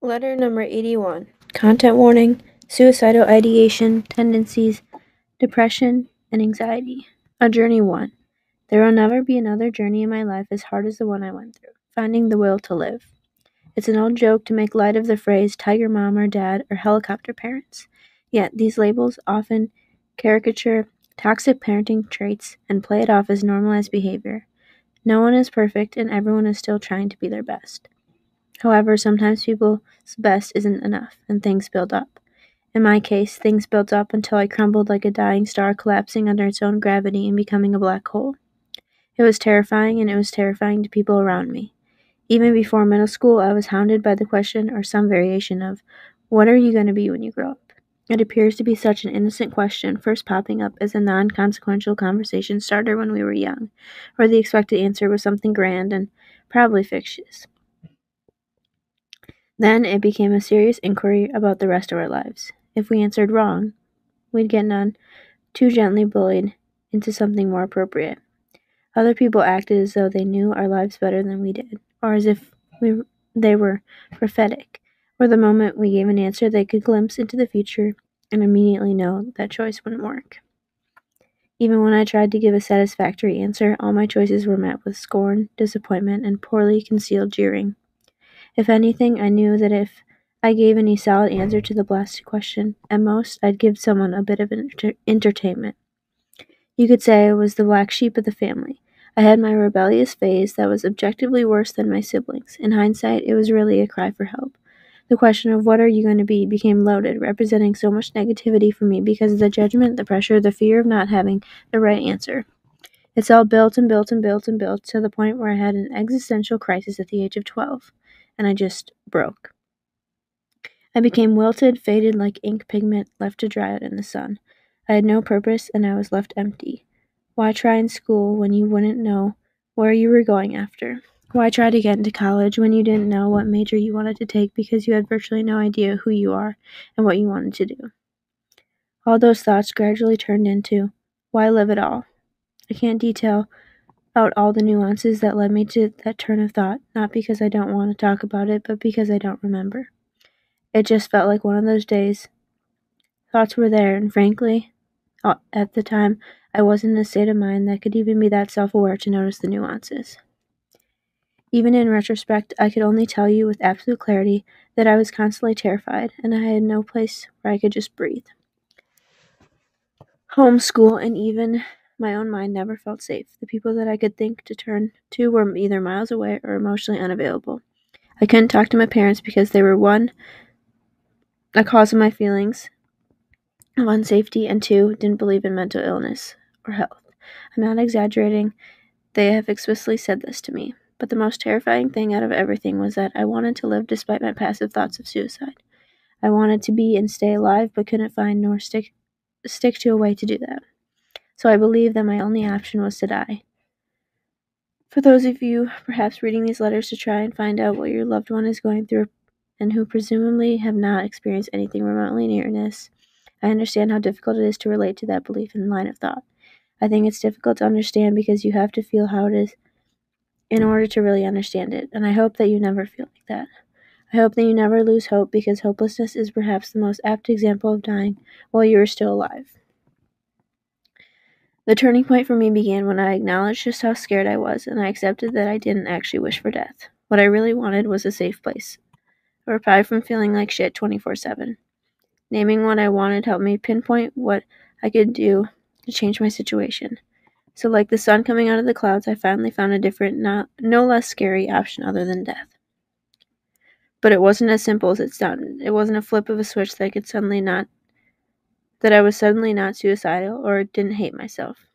Letter number 81. Content warning, suicidal ideation, tendencies, depression, and anxiety. A journey 1. There will never be another journey in my life as hard as the one I went through, finding the will to live. It's an old joke to make light of the phrase tiger mom or dad or helicopter parents. Yet these labels often caricature toxic parenting traits and play it off as normalized behavior. No one is perfect and everyone is still trying to be their best. However, sometimes people's best isn't enough, and things build up. In my case, things built up until I crumbled like a dying star collapsing under its own gravity and becoming a black hole. It was terrifying, and it was terrifying to people around me. Even before middle school, I was hounded by the question, or some variation of, what are you going to be when you grow up? It appears to be such an innocent question, first popping up as a non-consequential conversation starter when we were young, where the expected answer was something grand and probably fictitious. Then it became a serious inquiry about the rest of our lives. If we answered wrong, we'd get none too gently bullied into something more appropriate. Other people acted as though they knew our lives better than we did, or as if they were prophetic, or the moment we gave an answer they could glimpse into the future and immediately know that choice wouldn't work. Even when I tried to give a satisfactory answer, all my choices were met with scorn, disappointment, and poorly concealed jeering. If anything, I knew that if I gave any solid answer to the blasted question, at most I'd give someone a bit of entertainment. You could say I was the black sheep of the family. I had my rebellious phase that was objectively worse than my siblings. In hindsight, it was really a cry for help. The question of what are you going to be became loaded, representing so much negativity for me because of the judgment, the pressure, the fear of not having the right answer. It's all built and built and built and built to the point where I had an existential crisis at the age of 12, and I just broke. I became wilted, faded like ink pigment left to dry out in the sun. I had no purpose, and I was left empty. Why try in school when you wouldn't know where you were going after? Why try to get into college when you didn't know what major you wanted to take because you had virtually no idea who you are and what you wanted to do? All those thoughts gradually turned into, why live at all? I can't detail out all the nuances that led me to that turn of thought, not because I don't want to talk about it, but because I don't remember. It just felt like one of those days. Thoughts were there, and frankly, at the time, I wasn't in a state of mind that could even be that self-aware to notice the nuances. Even in retrospect, I could only tell you with absolute clarity that I was constantly terrified, and I had no place where I could just breathe. Home, school, and even my own mind never felt safe. The people that I could think to turn to were either miles away or emotionally unavailable. I couldn't talk to my parents because they were, one, a cause of my feelings of unsafety, and two, didn't believe in mental illness or health. I'm not exaggerating. They have explicitly said this to me. But the most terrifying thing out of everything was that I wanted to live despite my passive thoughts of suicide. I wanted to be and stay alive, but couldn't find nor stick to a way to do that. So I believed that my only option was to die. For those of you perhaps reading these letters to try and find out what your loved one is going through and who presumably have not experienced anything remotely near this, I understand how difficult it is to relate to that belief and line of thought. I think it's difficult to understand because you have to feel how it is in order to really understand it, and I hope that you never feel like that. I hope that you never lose hope because hopelessness is perhaps the most apt example of dying while you are still alive. The turning point for me began when I acknowledged just how scared I was, and I accepted that I didn't actually wish for death. What I really wanted was a safe place, a reprieve from feeling like shit 24/7. Naming what I wanted helped me pinpoint what I could do to change my situation. So like the sun coming out of the clouds, I finally found a different, no less scary option other than death. But it wasn't as simple as it sounded. It wasn't a flip of a switch that I was suddenly not suicidal or didn't hate myself.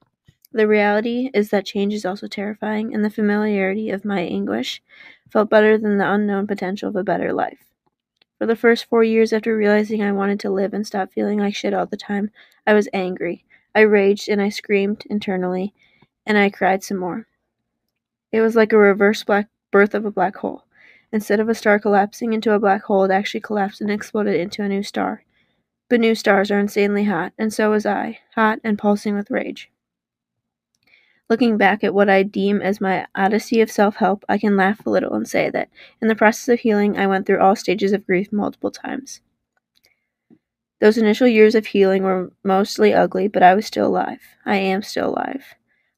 The reality is that change is also terrifying, and the familiarity of my anguish felt better than the unknown potential of a better life. For the first 4 years after realizing I wanted to live and stop feeling like shit all the time, I was angry. I raged and I screamed internally, and I cried some more. It was like a reverse birth of a black hole. Instead of a star collapsing into a black hole, it actually collapsed and exploded into a new star. But new stars are insanely hot, and so was I, hot and pulsing with rage. Looking back at what I deem as my odyssey of self-help, I can laugh a little and say that in the process of healing, I went through all stages of grief multiple times. Those initial years of healing were mostly ugly, but I was still alive. I am still alive.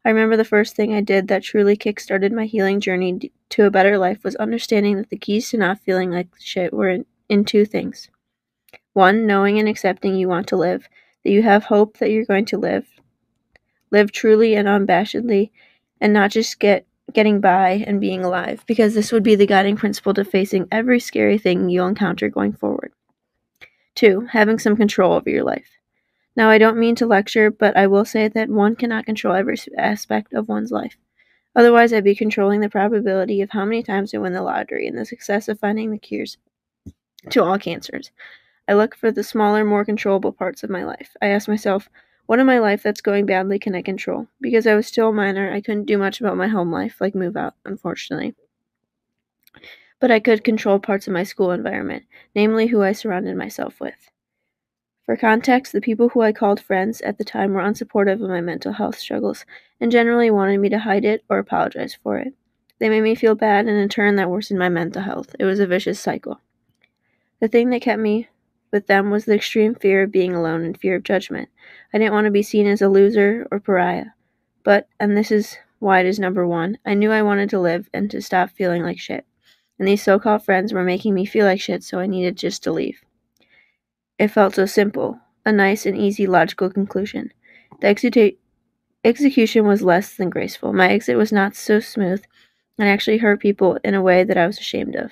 I remember the first thing I did that truly kick-started my healing journey to a better life was understanding that the keys to not feeling like shit were in two things. One, knowing and accepting you want to live, that you have hope that you're going to live truly and unabashedly, and not just getting by and being alive, because this would be the guiding principle to facing every scary thing you'll encounter going forward. 2, having some control over your life. Now, I don't mean to lecture, but I will say that one cannot control every aspect of one's life. Otherwise, I'd be controlling the probability of how many times I win the lottery and the success of finding the cures to all cancers. I look for the smaller, more controllable parts of my life. I ask myself, what in my life that's going badly can I control? Because I was still a minor, I couldn't do much about my home life, like move out, unfortunately. But I could control parts of my school environment, namely who I surrounded myself with. For context, the people who I called friends at the time were unsupportive of my mental health struggles and generally wanted me to hide it or apologize for it. They made me feel bad, and in turn that worsened my mental health. It was a vicious cycle. The thing that kept me with them was the extreme fear of being alone and fear of judgment. I didn't want to be seen as a loser or pariah. But, and this is why it is number one, I knew I wanted to live and to stop feeling like shit. And these so-called friends were making me feel like shit, so I needed just to leave. It felt so simple, a nice and easy logical conclusion. The execution was less than graceful. My exit was not so smooth, and actually hurt people in a way that I was ashamed of.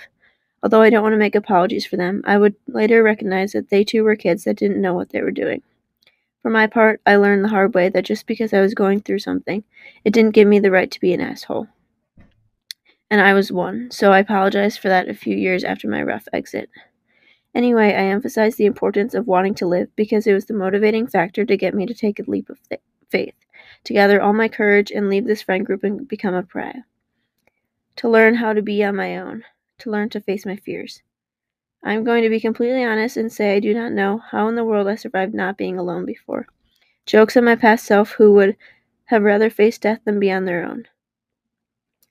Although I don't want to make apologies for them, I would later recognize that they too were kids that didn't know what they were doing. For my part, I learned the hard way that just because I was going through something, it didn't give me the right to be an asshole. And I was one, so I apologized for that a few years after my rough exit. Anyway, I emphasized the importance of wanting to live because it was the motivating factor to get me to take a leap of faith, to gather all my courage and leave this friend group and become a pariah. To learn how to be on my own, to learn to face my fears. I'm going to be completely honest and say I do not know how in the world I survived not being alone before. Jokes on my past self who would have rather faced death than be on their own.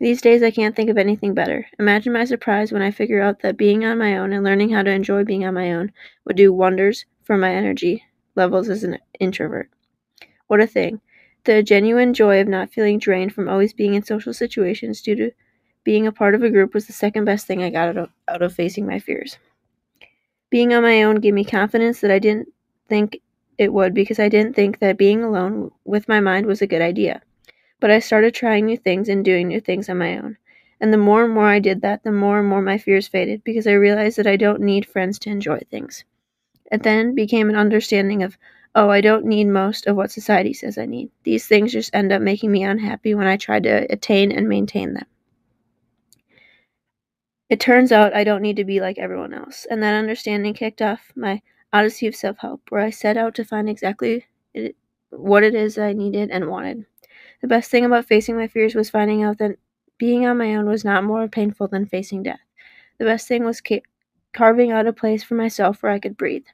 These days I can't think of anything better. Imagine my surprise when I figure out that being on my own and learning how to enjoy being on my own would do wonders for my energy levels as an introvert. What a thing. The genuine joy of not feeling drained from always being in social situations due to being a part of a group was the second best thing I got out of facing my fears. Being on my own gave me confidence that I didn't think it would because I didn't think that being alone with my mind was a good idea. But I started trying new things and doing new things on my own. And the more and more I did that, the more and more my fears faded because I realized that I don't need friends to enjoy things. It then became an understanding of, oh, I don't need most of what society says I need. These things just end up making me unhappy when I try to attain and maintain them. It turns out I don't need to be like everyone else, and that understanding kicked off my odyssey of self-help, where I set out to find exactly what it is I needed and wanted. The best thing about facing my fears was finding out that being on my own was not more painful than facing death. The best thing was carving out a place for myself where I could breathe.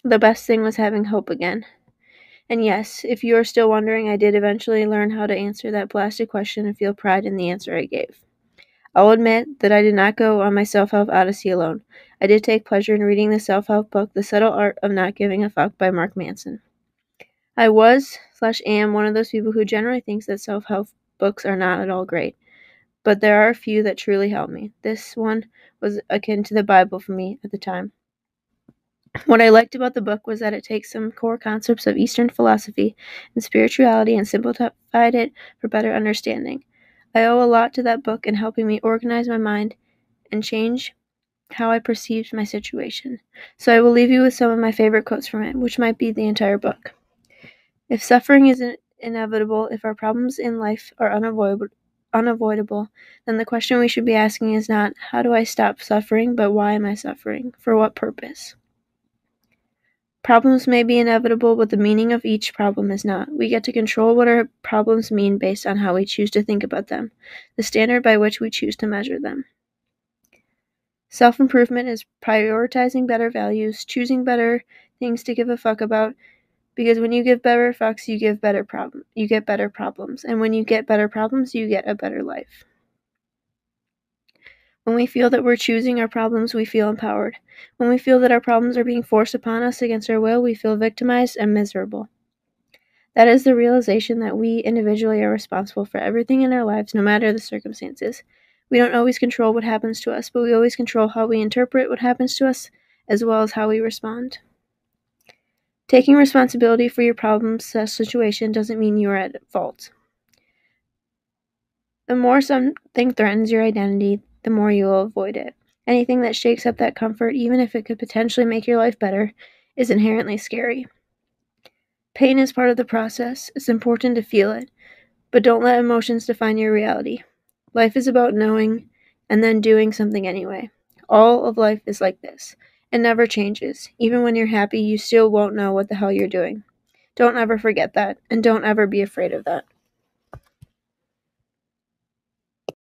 The best thing was having hope again. And yes, if you are still wondering, I did eventually learn how to answer that blasted question and feel pride in the answer I gave. I'll admit that I did not go on my self-help odyssey alone. I did take pleasure in reading the self-help book, The Subtle Art of Not Giving a Fuck by Mark Manson. I was/am one of those people who generally thinks that self-help books are not at all great, but there are a few that truly helped me. This one was akin to the Bible for me at the time. What I liked about the book was that it takes some core concepts of Eastern philosophy and spirituality and simplified it for better understanding. I owe a lot to that book in helping me organize my mind and change how I perceived my situation. So I will leave you with some of my favorite quotes from it, which might be the entire book. If suffering is inevitable, if our problems in life are unavoidable, then the question we should be asking is not, how do I stop suffering, but why am I suffering? For what purpose? Problems may be inevitable, but the meaning of each problem is not. We get to control what our problems mean based on how we choose to think about them, the standard by which we choose to measure them. Self-improvement is prioritizing better values, choosing better things to give a fuck about, Because when you give better fucks, you get better problems. And when you get better problems, you get a better life. When we feel that we're choosing our problems, we feel empowered. When we feel that our problems are being forced upon us against our will, we feel victimized and miserable. That is the realization that we individually are responsible for everything in our lives, no matter the circumstances. We don't always control what happens to us, but we always control how we interpret what happens to us, as well as how we respond. Taking responsibility for your problem/situation doesn't mean you are at fault. The more something threatens your identity, the more you will avoid it. Anything that shakes up that comfort, even if it could potentially make your life better, is inherently scary. Pain is part of the process. It's important to feel it, but don't let emotions define your reality. Life is about knowing and then doing something anyway. All of life is like this. It never changes. Even when you're happy, you still won't know what the hell you're doing. Don't ever forget that, and don't ever be afraid of that.